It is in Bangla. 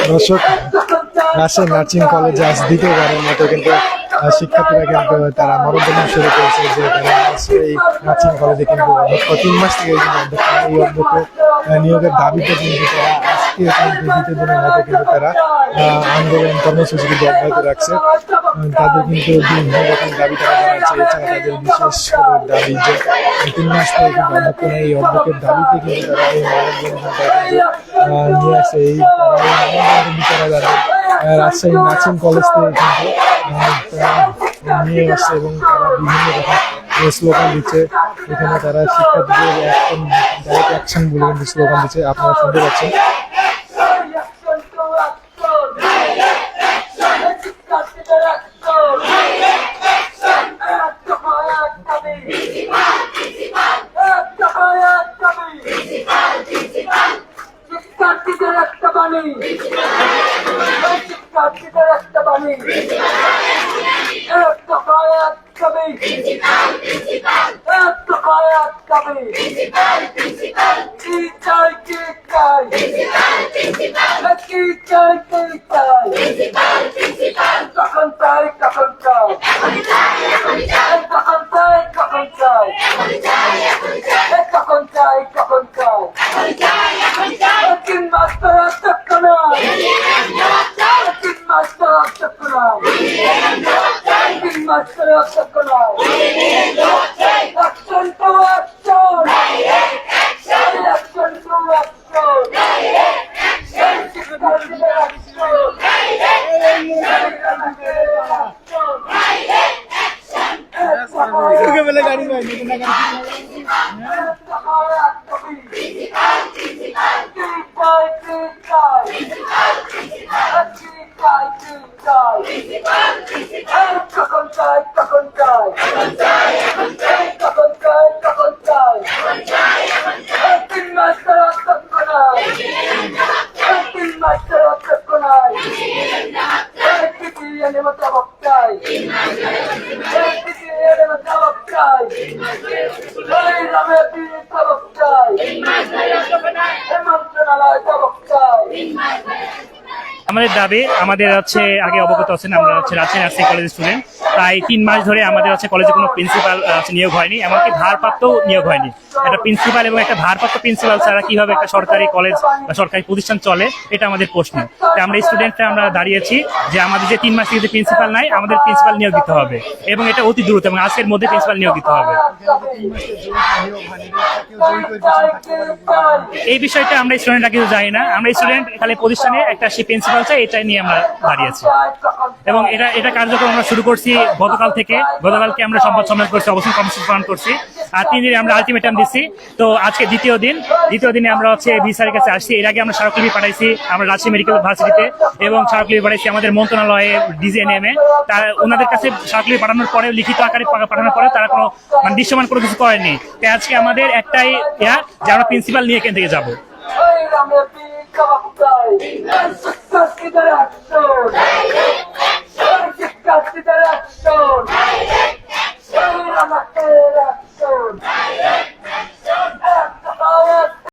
দর্শক, রাজশাহী নার্সিং কলেজে আজ দ্বিতীয়বারের মতো কিন্তু শিক্ষার্থীরা কিন্তু তারা মানববন্ধন শুরু করেছে যে তারা এই নার্সিং কলেজে কিন্তু অধ্যক্ষ 3 মাস থেকে এই অধ্যক্ষ নিয়োগের দাবিতে কিন্তু তারা আজকে দ্বিতীয় দিনের মতো কিন্তু তারা আন্দোলন কর্মসূচি কিন্তু অব্যাহত রাখছে। তাদের কিন্তু বিভিন্ন রকম দাবি তারা জানাচ্ছে। এছাড়া তাদের বিশেষ করে দাবি যে 3 মাস থেকে কিন্তু অধ্যক্ষ নেই, এই অধ্যক্ষের দাবিতে কিন্তু তারা এই মানববন্ধনটা কিন্তু নিয়ে আসে। এই তারা যারা রাজশাহী নার্সিং কলেজ থেকে কিন্তু নিয়ে আসছে এবং তারা বিভিন্ন রকম স্লোগান দিচ্ছে। এখানে তারা শিক্ষার্থীদের ডাইরেক্ট অ্যাকশন বলে কিন্তু স্লোগান দিচ্ছে, আপনারা শুনতে পাচ্ছেন। আমাদের দাবি, আমাদের হচ্ছে আগে অবগত আছেন আমরা হচ্ছে রাজশাহী নার্সিং কলেজের স্টুডেন্ট। প্রায় 3 মাস ধরে আমাদের হচ্ছে কলেজে কোনো প্রিন্সিপাল নিয়োগ হয়নি, এমনকি ভারপ্রাপ্ত নিয়োগ হয়নি। একটা প্রিন্সিপাল এবং একটা ভারপ্রাপ্ত প্রিন্সিপাল ছাড়া কিভাবে একটা সরকারি কলেজ বা সরকারি প্রতিষ্ঠান চলে, এটা আমাদের প্রশ্ন। তাই আমরা স্টুডেন্টরা আমরা দাঁড়িয়েছি যে আমাদের যে 3 মাস থেকে যে প্রিন্সিপাল নাই, আমাদের প্রিন্সিপাল নিয়োগ দিতে হবে এবং এটা অতি দ্রুত এবং আজকের মধ্যে প্রিন্সিপাল নিয়োগ দিতে হবে। এই বিষয়টা আমরা স্টুডেন্টরা কিছু জানি না। আমরা স্টুডেন্ট খালি প্রতিষ্ঠানে একটা সেই প্রিন্সিপাল চাই, এটাই নিয়ে আমরা দাঁড়িয়েছি এবং এটা কার্যক্রম আমরা শুরু করছি গতকাল থেকে। গতকালকে আমরা সংবাদ সম্মেলন করছি, অবস্থান কর্মসূচি পালন করছি, আর 3 দিনে আমরা আলটিমেটাম দিচ্ছি। তো আজকে দ্বিতীয় দিনে আমরা হচ্ছে বি স্যারের কাছে আসছি। এর আগে আমরা স্মারকলিপি পাঠাইছি আমরা রাজশাহী মেডিকেল ইউনিভার্সিটিতে এবং স্মারকলিপি পাঠাইছি আমাদের মন্ত্রণালয়ে ডিজিএনএম-এ। তারা ওনাদের কাছে স্মারকলিপি পাঠানোর পরে, লিখিত আকারে পাঠানোর পরে তারা কোনো দৃশ্যমান কোনো কিছু করেনি। তাই আজকে আমাদের একটাই যে আমরা প্রিন্সিপাল নিয়ে এখান থেকে যাবো।